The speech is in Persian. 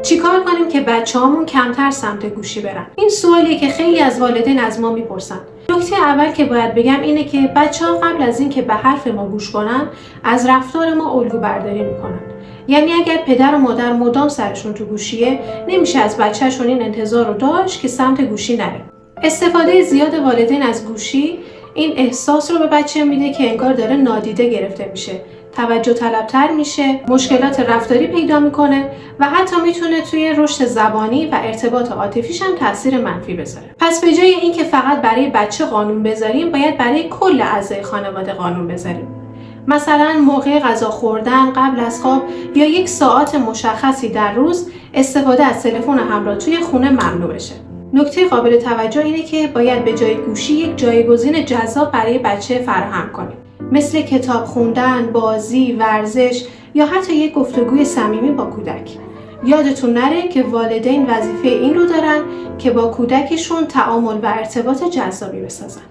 چیکار کنیم که بچه‌هامون کمتر سمت گوشی برن؟ این سوالیه که خیلی از والدین از ما میپرسن. نکته اول که باید بگم اینه که بچه‌ها قبل از اینکه به حرف ما گوش کنن، از رفتار ما الگو برداری میکنن. یعنی اگر پدر و مادر مدام سرشون تو گوشیه، نمیشه از بچه‌شون این انتظار رو داشت که سمت گوشی نره. استفاده زیاد والدین از گوشی این احساس رو به بچه میده که انگار داره نادیده گرفته میشه، توجه طلبتر میشه، مشکلات رفتاری پیدا میکنه و حتی میتونه توی رشد زبانی و ارتباط عاطفیش هم تاثیر منفی بذاره. پس به جای اینکه فقط برای بچه قانون بذاریم، باید برای کل اعضای خانواده قانون بذاریم. مثلا موقع غذا خوردن، قبل از خواب یا یک ساعت مشخصی در روز استفاده از تلفن همراه توی خونه ممنوع بشه. نکته قابل توجه اینه که باید به جای گوشی یک جایگزین جذاب برای بچه فراهم کنیم، مثل کتاب خوندن، بازی، ورزش یا حتی یک گفتگوی صمیمی با کودک. یادتون نره که والدین وظیفه این رو دارن که با کودکشون تعامل و ارتباط جذابی بسازن.